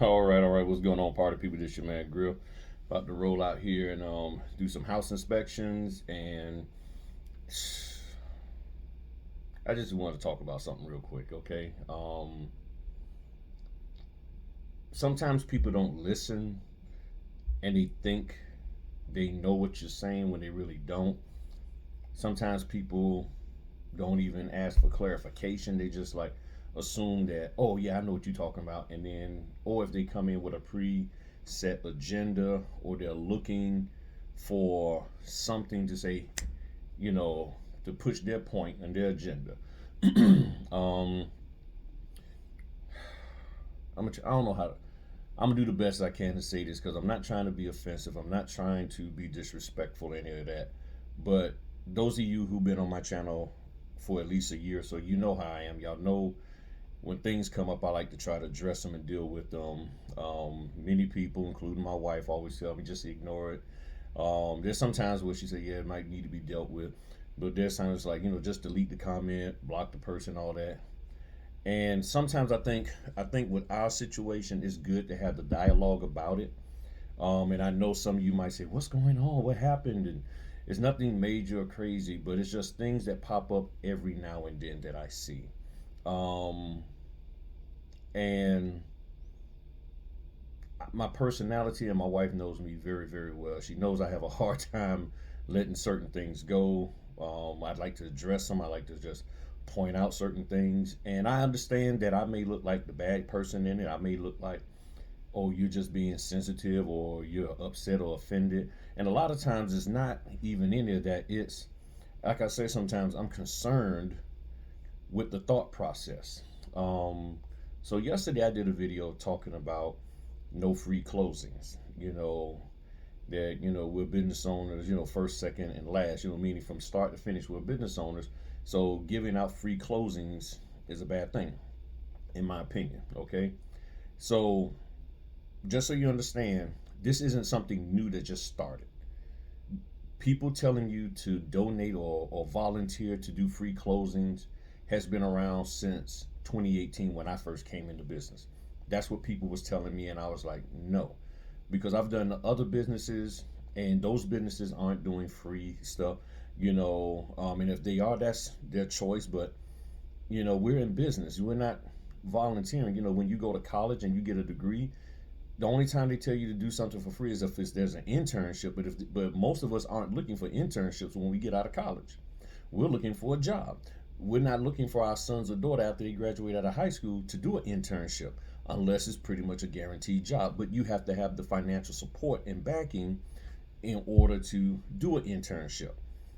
All right. What's going on, party people? This your man Grill. About to roll out here and do some house inspections, and I just want to talk about something real quick, okay? Sometimes people don't listen, and they think they know what you're saying when they really don't. Sometimes people don't even ask for clarification. They just like assume that, oh yeah, I know what you're talking about, and then, or if they come in with a preset agenda, or they're looking for something to say, you know, to push their point and their agenda. um, I don't know how to. I'm gonna do the best I can to say this because I'm not trying to be offensive. I'm not trying to be disrespectful, any of that. But those of you who've been on my channel for at least a year, so you know how I am. Y'all know when things come up, I like to try to address them and deal with them. Many people, including my wife, always tell me just ignore it. There's sometimes where she said, yeah, it might need to be dealt with. But there's times like, just delete the comment, block the person, all that. And sometimes I think with our situation, it's good to have the dialogue about it. And I know some of you might say, "What's going on? What happened?" And it's nothing major or crazy, but it's just things that pop up every now and then that I see. Um, and my personality, and my wife knows me very, very well. She knows I have a hard time letting certain things go. I'd like to address them. I like to just point out certain things, and I understand that I may look like the bad person in it. I may look like, oh, you're just being sensitive, or you're upset or offended. And a lot of times it's not even any of that. It's like I say, sometimes I'm concerned with the thought process. Um, so yesterday I did a video talking about no free closings. That we're business owners. First, second, and last. Meaning from start to finish, we're business owners. So giving out free closings is a bad thing, in my opinion. Okay, so just so you understand, this isn't something new that just started. People telling you to donate or volunteer to do free closings has been around since 2018 when I first came into business. That's what people was telling me, and I was like, no, because I've done other businesses, and those businesses aren't doing free stuff. And if they are, that's their choice. But we're in business. We're not volunteering. When you go to college and you get a degree, the only time they tell you to do something for free is if there's an internship. But most of us aren't looking for internships when we get out of college. We're looking for a job. We're not looking for our sons or daughter after they graduate out of high school to do an internship unless it's pretty much a guaranteed job. But you have to have the financial support and backing in order to do an internship.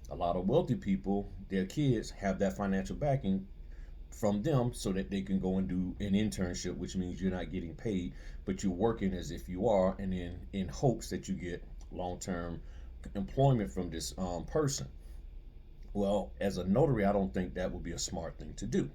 A lot of wealthy people, their kids have that financial backing from them so that they can go and do an internship, which means you're not getting paid, but you're working as if you are, and then in hopes that you get long-term employment from this person. Well, as a notary, I don't think that would be a smart thing to do.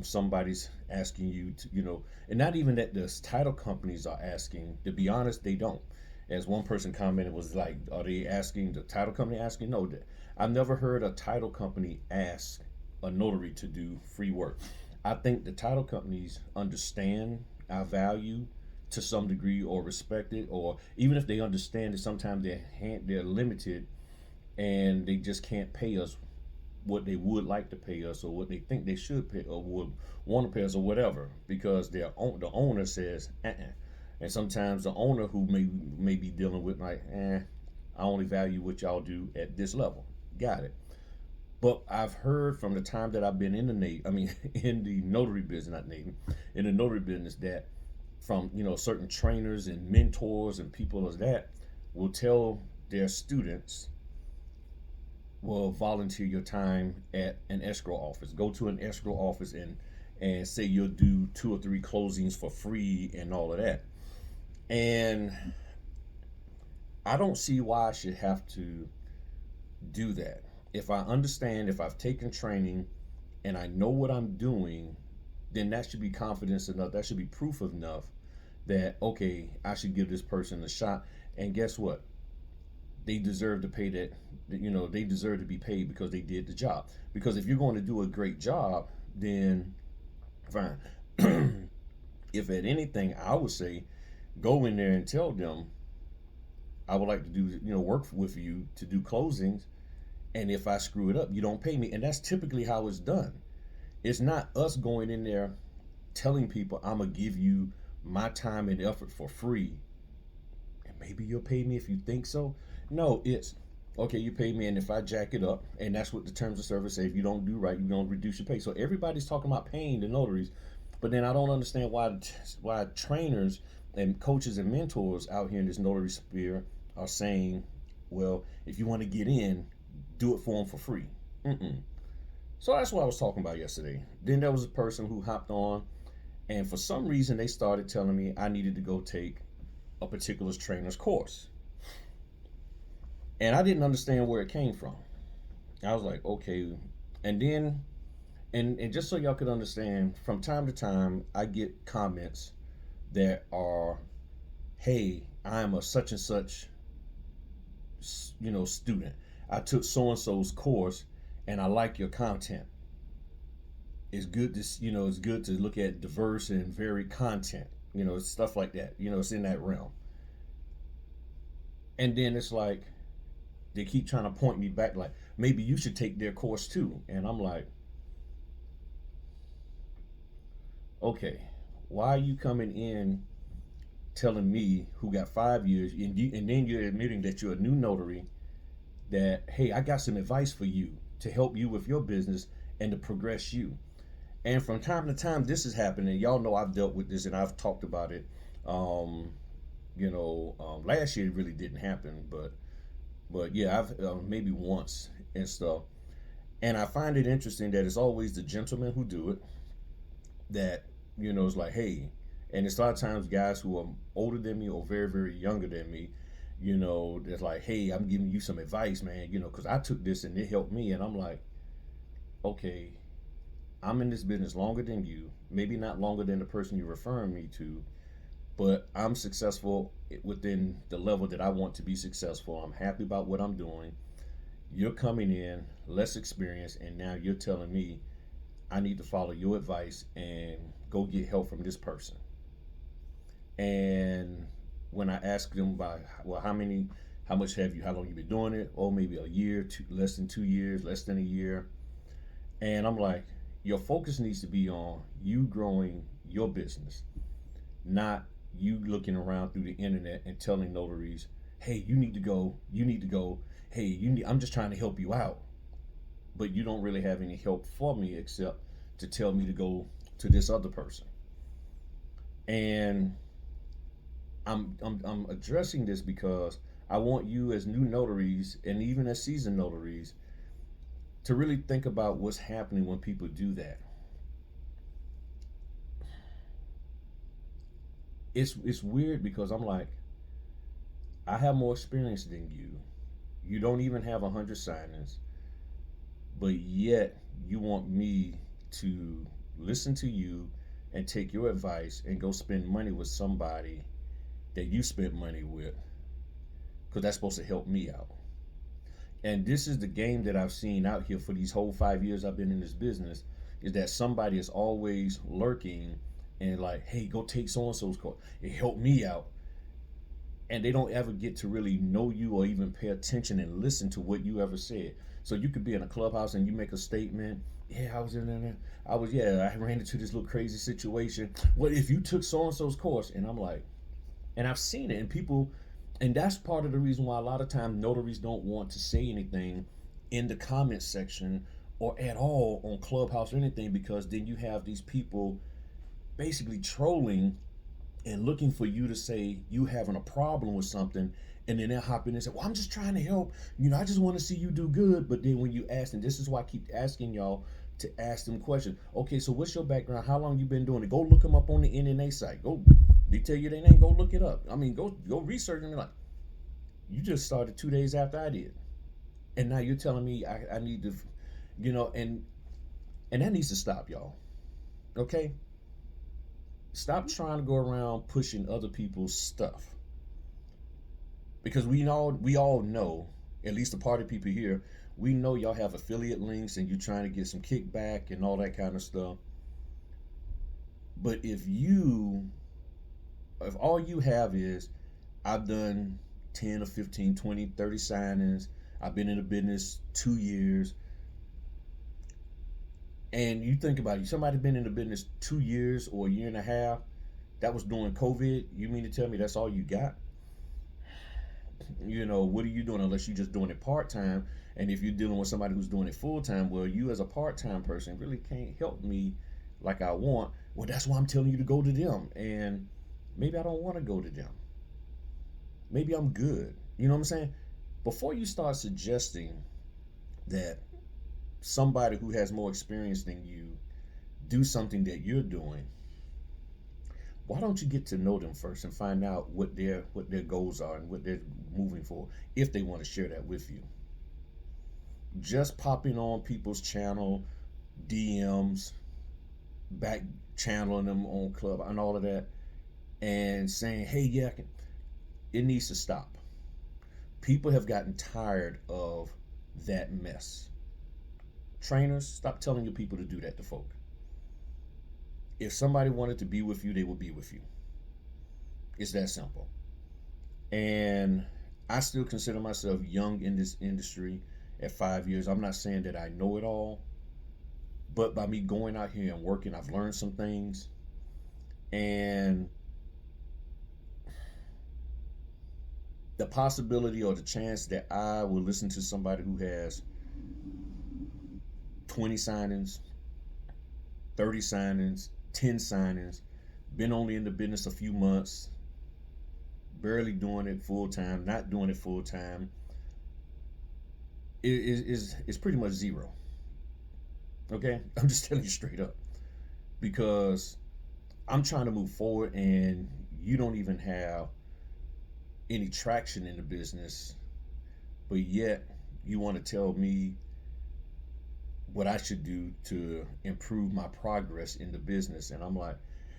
Somebody's asking you to, and not even that the title companies are asking. To be honest, they don't. As one person commented, was like, are they asking the title company asking? No, I've never heard a title company ask a notary to do free work. I think the title companies understand our value to some degree, or respect it, or even if they understand that sometimes they're limited and they just can't pay us what they would like to pay us, or what they think they should pay, or would want to pay us, or whatever, because the owner says, and sometimes the owner who may be dealing with like, I only value what y'all do at this level. Got it. But I've heard from the time that I've been in the in the notary business, not Navy, in the notary business, that from certain trainers and mentors and people as that will tell their students, will volunteer your time at an escrow office. Go to an escrow office and say you'll do two or three closings for free and all of that. And I don't see why I should have to do that. If I understand, if I've taken training and I know what I'm doing, then that should be confidence enough. That should be proof enough that, okay, I should give this person a shot. And guess what? They deserve to pay that. They deserve to be paid because they did the job. Because if you're going to do a great job, then fine. If at anything, I would say go in there and tell them I would like to do, work with you to do closings, and if I screw it up, you don't pay me. And that's typically how it's done. It's not us going in there telling people I'm gonna give you my time and effort for free, and maybe you'll pay me if you think so. No, it's okay. You pay me, and if I jack it up, and that's what the terms of service say. If you don't do right, you're gonna reduce your pay. So everybody's talking about paying the notaries, but then I don't understand why trainers and coaches and mentors out here in this notary sphere are saying, well, if you want to get in, do it for them for free. Mm-mm. So that's what I was talking about yesterday. Then there was a person who hopped on, and for some reason they started telling me I needed to go take a particular trainer's course. And I didn't understand where it came from. I was like, okay. And then, and just so y'all could understand, from time to time, I get comments that are, hey, I'm a such and such, student. I took so and so's course, and I like your content. It's good to, it's good to look at diverse and varied content. Stuff like that. It's in that realm. And then it's like they keep trying to point me back, like maybe you should take their course too. And I'm like, okay, why are you coming in telling me who got 5 years, and then you're admitting that you're a new notary, that hey, I got some advice for you to help you with your business and to progress you. And from time to time, this is happening. Y'all know I've dealt with this and I've talked about it. Last year it really didn't happen, but yeah, I've maybe once and stuff. And I find it interesting that it's always the gentlemen who do it. That it's like, hey, and it's a lot of times guys who are older than me or very very younger than me. That's like, hey, I'm giving you some advice, man. Because I took this and it helped me, and I'm like, okay, I'm in this business longer than you, maybe not longer than the person you're referring me to, but I'm successful within the level that I want to be successful. I'm happy about what I'm doing. You're coming in less experienced, and now you're telling me I need to follow your advice and go get help from this person. And when I ask them about, well, how long you been doing it? Oh, maybe a year, less than 2 years, less than a year. And I'm like, your focus needs to be on you growing your business, not you looking around through the internet and telling notaries, hey, you need to go, hey, I'm just trying to help you out. But you don't really have any help for me except to tell me to go to this other person. And I'm addressing this because I want you as new notaries and even as seasoned notaries to really think about what's happening when people do that. It's weird because I'm like, I have more experience than you. You don't even have 100 signings, but yet you want me to listen to you and take your advice and go spend money with somebody that you spent money with, because that's supposed to help me out. And this is the game that I've seen out here for these whole 5 years I've been in this business, is that somebody is always lurking and like, hey, go take so and so's course. It helped me out. And they don't ever get to really know you or even pay attention and listen to what you ever said. So you could be in a clubhouse and you make a statement. Yeah, I was in there. I ran into this little crazy situation. What if you took so and so's course? And I'm like, and I've seen it, and people, and that's part of the reason why a lot of times notaries don't want to say anything in the comment section or at all on Clubhouse or anything, because then you have these people basically trolling and looking for you to say you having a problem with something, and then they'll hop in and say, well, I'm just trying to help, I just want to see you do good. But then when you ask, and this is why I keep asking y'all to ask them questions. Okay, so what's your background? How long you been doing it? Go look them up on the NNA site. Go, they tell you their name, go look it up. I mean, go research them. Like, you just started 2 days after I did, and now you're telling me I need to, and that needs to stop, y'all. Okay, stop trying to go around pushing other people's stuff, because we all know, at least the party people here, we know y'all have affiliate links and you're trying to get some kickback and all that kind of stuff. But if all you have is, I've done 10 or 15, 20, 30 signings, I've been in the business 2 years, and you think about it, somebody been in the business 2 years or a year and a half, that was during COVID, you mean to tell me that's all you got? What are you doing unless you're just doing it part time? And if you're dealing with somebody who's doing it full time, well, you as a part time person really can't help me like I want. Well, that's why I'm telling you to go to them. And maybe I don't want to go to them. Maybe I'm good. You know what I'm saying? Before you start suggesting that somebody who has more experience than you do something that you're doing, why don't you get to know them first and find out what their goals are and what they're moving for, if they want to share that with you? Just popping on people's channel, DMs, back channeling them on club and all of that, and saying, hey, yeah, it needs to stop. People have gotten tired of that mess. Trainers, stop telling your people to do that to folk. If somebody wanted to be with you, they would be with you. It's that simple. And I still consider myself young in this industry at 5 years. I'm not saying that I know it all, but by me going out here and working, I've learned some things. And the possibility or the chance that I will listen to somebody who has 20 signings, 30 signings, 10 signings, been only in the business a few months, barely doing it full time, not doing it full time, is pretty much zero. Okay? I'm just telling you straight up. Because I'm trying to move forward and you don't even have any traction in the business, but yet you want to tell me what I should do to improve my progress in the business. And I'm like,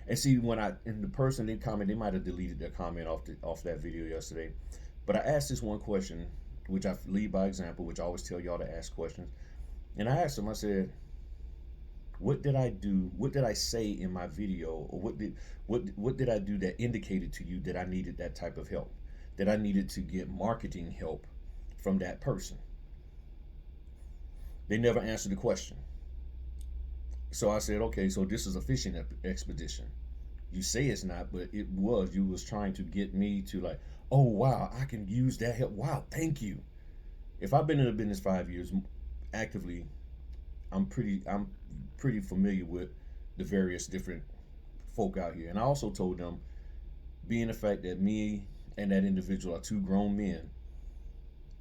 and see, and the person they comment, they might have deleted their comment off that video yesterday, but I asked this one question, which I lead by example, which I always tell y'all to ask questions. And I asked them, I said, what did I do? What did I say in my video, or what did I do that indicated to you that I needed that type of help, that I needed to get marketing help from that person? They never answered the question. So I said, okay, so this is a fishing expedition. You say it's not, but it was. You was trying to get me to like, oh wow, I can use that help. Wow, thank you. If I've been in the business 5 years actively, I'm pretty familiar with the various different folk out here. And I also told them, being the fact that me and that individual are two grown men,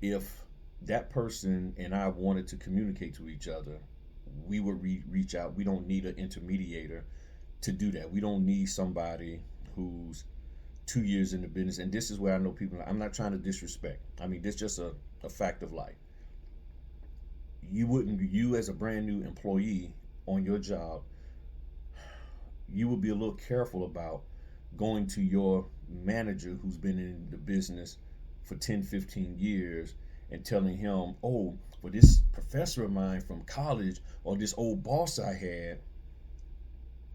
if that person and I wanted to communicate to each other, we would reach out. We don't need an intermediator to do that. We don't need somebody who's 2 years in the business. And this is where I know people, I'm not trying to disrespect. I mean, this is just a fact of life. You as a brand new employee on your job, you would be a little careful about going to your manager who's been in the business for 10, 15 years and telling him, oh, for this professor of mine from college or this old boss I had,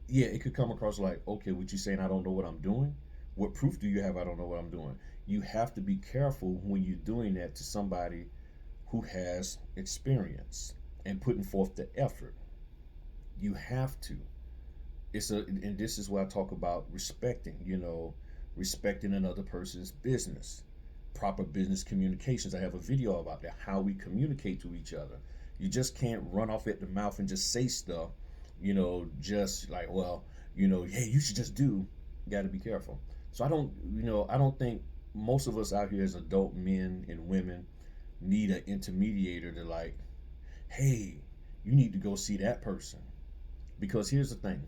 yeah, it could come across like, okay, what you saying, I don't know what I'm doing? What proof do you have I don't know what I'm doing? You have to be careful when you're doing that to somebody who has experience and putting forth the effort. You have to. And this is where I talk about respecting, respecting another person's business, proper business communications. I have a video about that, how we communicate to each other. You just can't run off at the mouth and just say stuff, just like, well, hey, you should just do. You got to be careful. So I don't think most of us out here as adult men and women need an intermediator to like, hey, you need to go see that person. Because here's the thing,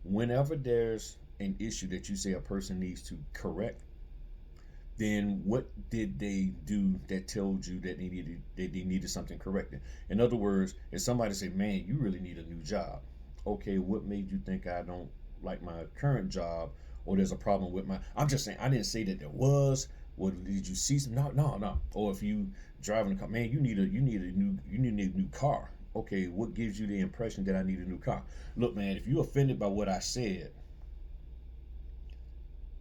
whenever there's an issue that you say a person needs to correct, then what did they do that told you that they needed something corrected? In other words, if somebody say, man, you really need a new job. Okay, what made you think I don't like my current job, or there's a problem with I'm just saying, I didn't say that there was. What did you see some? No. Or if you driving a car, man, you need a new car. Okay, what gives you the impression that I need a new car? Look, man, if you're offended by what I said,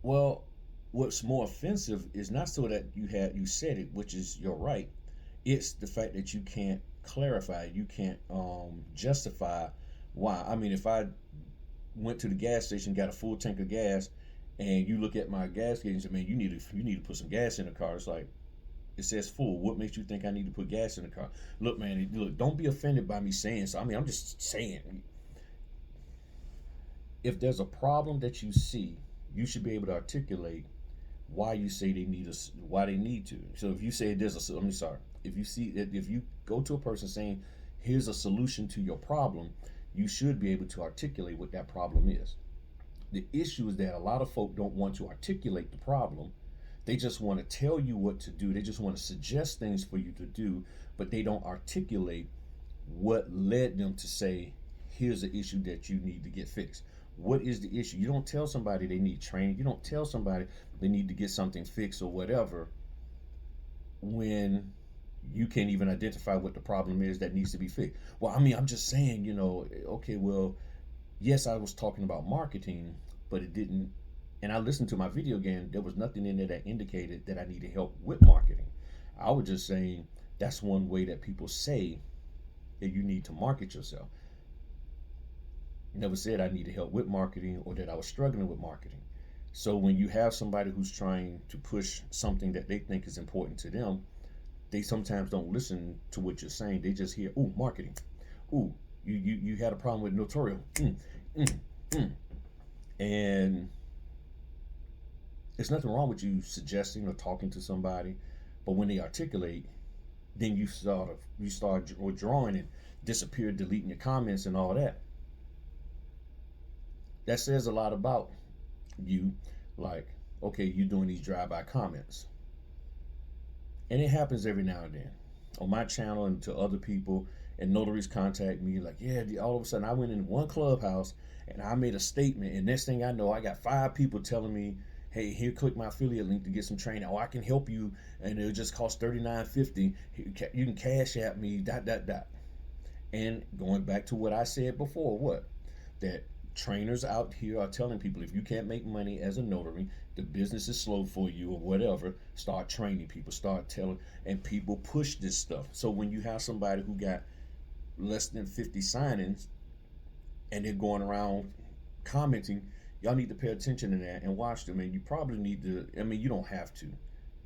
Well, what's more offensive is not so that you said it, which is your right. It's the fact that you can't clarify, you can't justify why. I mean, if I went to the gas station, got a full tank of gas, and you look at my gas gauge and say, "Man, you need to put some gas in the car." It's like it says full. What makes you think I need to put gas in the car? Look, man, look. Don't be offended by me saying so. I mean, I'm just saying. If there's a problem that you see, you should be able to articulate why you say they need us, why they need to. So if you say there's a, I'm sorry, if you see that, if you go to a person saying, "Here's a solution to your problem," you should be able to articulate what that problem is. The issue is that a lot of folk don't want to articulate the problem. They just want to tell you what to do. They just want to suggest things for you to do, but they don't articulate what led them to say, "Here's the issue that you need to get fixed." What is the issue? You don't tell somebody they need training. You don't tell somebody they need to get something fixed or whatever when you can't even identify what the problem is that needs to be fixed. Well, I mean, I'm just saying, okay, well, yes, I was talking about marketing, but it didn't. And I listened to my video again. There was nothing in there that indicated that I needed help with marketing. I was just saying that's one way that people say that you need to market yourself. Never said I needed help with marketing or that I was struggling with marketing. So when you have somebody who's trying to push something that they think is important to them, they sometimes don't listen to what you're saying. They just hear, "Ooh, marketing. Ooh, you had a problem with notarial." Mm, mm. And there's nothing wrong with you suggesting or talking to somebody, but when they articulate, then you start withdrawing and disappear, deleting your comments and all that. That says a lot about you. Like, okay, you're doing these drive-by comments, and it happens every now and then on my channel and to other people. And notaries contact me like, "Yeah, all of a sudden I went in one clubhouse and I made a statement, and next thing I know, I got 5 people telling me, 'Hey, here, click my affiliate link to get some training. Oh, I can help you, and it'll just cost $39.50. You can cash at me, dot dot dot.'" And going back to what I said before, what that trainers out here are telling people, if you can't make money as a notary, the business is slow for you or whatever, start training people, start telling, and people push this stuff. So when you have somebody who got less than 50 signings and they're going around commenting, y'all need to pay attention to that and watch them. And you probably need to, I mean, you don't have to.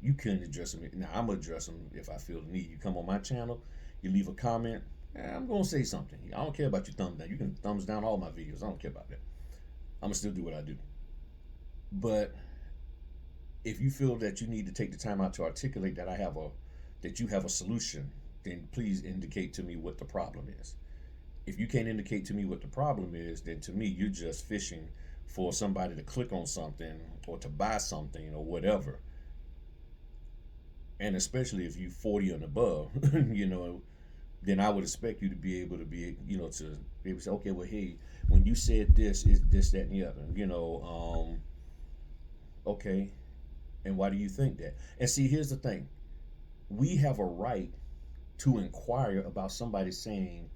You can address them. Now, I'm going to address them if I feel the need. You come on my channel, you leave a comment, I'm going to say something. I don't care about your thumbs down. You can thumbs down all my videos. I don't care about that. I'm going to still do what I do. But if you feel that you need to take the time out to articulate that you have a solution, then please indicate to me what the problem is. If you can't indicate to me what the problem is, then to me you're just fishing for somebody to click on something or to buy something or whatever. And especially if you 40 and above, then I would expect you to be able to to be able to say, "Okay, well, hey, when you said this, is this, that, and the other, okay, and why do you think that?" And see, here's the thing: we have a right to inquire about somebody saying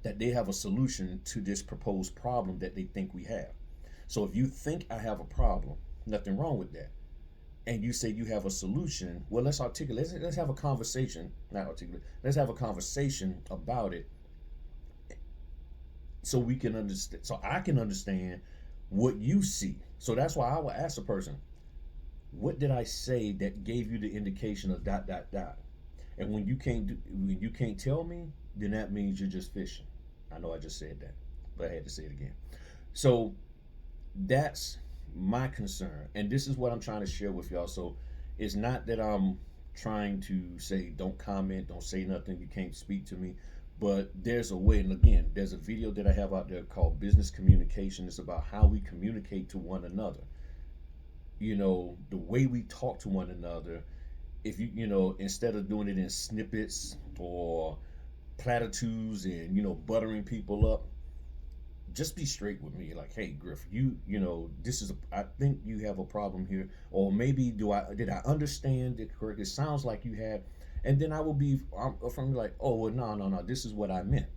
that they have a solution to this proposed problem that they think we have. So if you think I have a problem, nothing wrong with that. And you say you have a solution, well, let's articulate. Let's have a conversation. Not articulate. Let's have a conversation about it, so we can understand. So I can understand what you see. So that's why I will ask a person, "What did I say that gave you the indication of dot dot dot?" And when you can't tell me, then that means you're just fishing. I know I just said that, but I had to say it again. So that's my concern, and this is what I'm trying to share with y'all. So it's not that I'm trying to say don't comment, don't say nothing, you can't speak to me, but there's a way. And again, there's a video that I have out there called Business Communication. It's about how we communicate to one another. The way we talk to one another. If instead of doing it in snippets or platitudes and buttering people up, just be straight with me. Like, "Hey, Griff, this is I think you have a problem here, or maybe did I understand it correctly? It sounds like you had." And then I will be from like, "Oh, well, no, this is what I meant."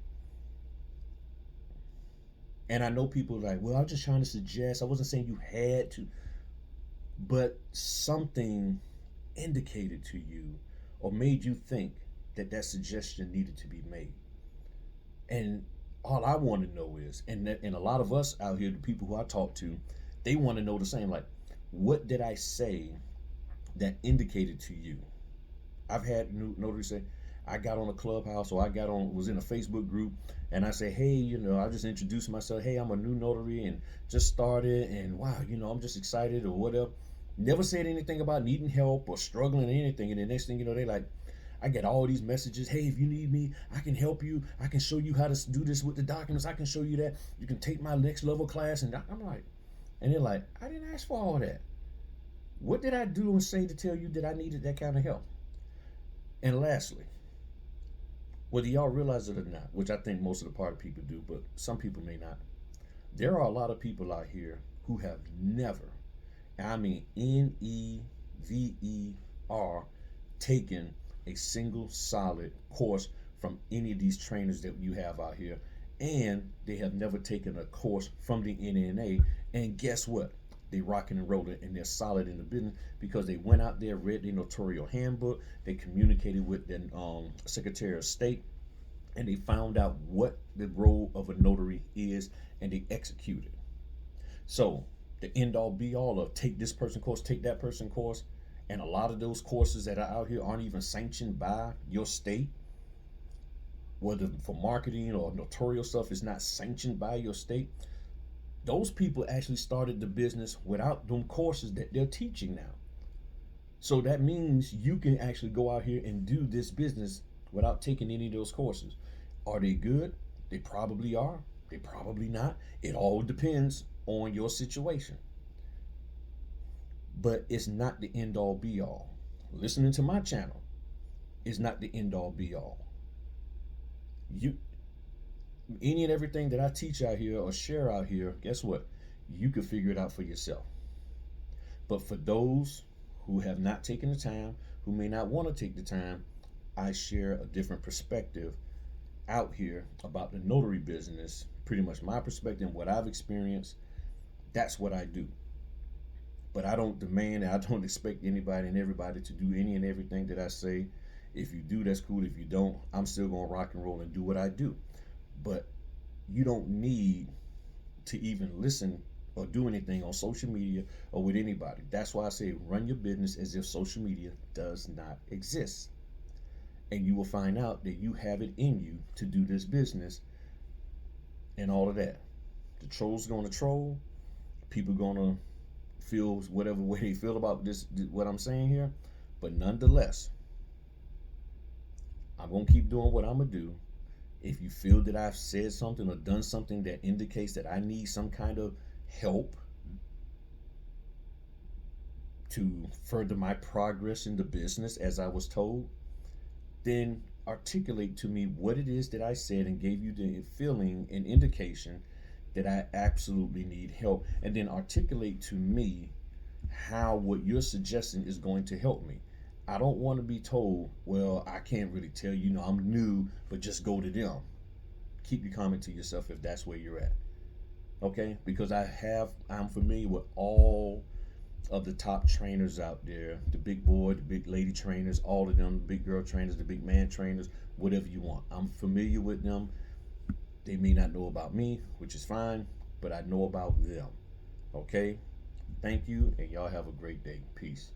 And I know people are like, "Well, I'm just trying to suggest. I wasn't saying you had to." but something indicated to you or made you think that that suggestion needed to be made. And all I want to know is, and a lot of us out here, the people who I talk to, they want to know the same. Like, what did I say that indicated to you? I've had notaries say, I got on a clubhouse or was in a Facebook group and I say, hey, I just introduced myself. Hey, I'm a new notary and just started and wow, I'm just excited or whatever. Never said anything about needing help or struggling or anything. And the next thing you know, they like, I get all these messages. Hey, if you need me, I can help you. I can show you how to do this with the documents. I can show you that. You can take my next level class. And I'm like, and they're like, I didn't ask for all that. What did I do and say to tell you that I needed that kind of help? And lastly, whether y'all realize it or not, which I think most of the part of people do, but some people may not, there are a lot of people out here who have never, I mean never, taken a single solid course from any of these trainers that you have out here, and they have never taken a course from the NNA. And guess what? They rocking and rolling and they're solid in the business because they went out there, read the notarial handbook, they communicated with the Secretary of State, and they found out what the role of a notary is and they executed. So the end all be all of take this person course, take that person course, and a lot of those courses that are out here aren't even sanctioned by your state, whether for marketing or notarial stuff is not sanctioned by your state. Those people actually started the business without them courses that they're teaching now. So that means you can actually go out here and do this business without taking any of those courses. Are they good? They probably are. They probably not. It all depends on your situation. But it's not the end all be all. Listening to my channel is not the end all be all. You any and everything that I teach out here or share out here, guess what? You can figure it out for yourself. But for those who have not taken the time, who may not want to take the time, I share a different perspective out here about the notary business. Pretty much my perspective, what I've experienced, that's what I do. But I don't demand and I don't expect anybody and everybody to do any and everything that I say. If you do, that's cool. If you don't, I'm still going to rock and roll and do what I do. But you don't need to even listen or do anything on social media or with anybody. That's why I say run your business as if social media does not exist. And you will find out that you have it in you to do this business and all of that. The trolls going to troll. People going to feel whatever way they feel about this, what I'm saying here. But nonetheless, I'm going to keep doing what I'm going to do. If you feel that I've said something or done something that indicates that I need some kind of help to further my progress in the business as I was told, then articulate to me what it is that I said and gave you the feeling and indication that I absolutely need help, and then articulate to me how what you're suggesting is going to help me. I don't want to be told, well, I can't really tell you, I'm new, but just go to them. Keep your comment to yourself if that's where you're at. Okay? Because I'm familiar with all of the top trainers out there, the big boy, the big lady trainers, all of them, the big girl trainers, the big man trainers, whatever you want. I'm familiar with them. They may not know about me, which is fine, but I know about them. Okay? Thank you, and y'all have a great day. Peace.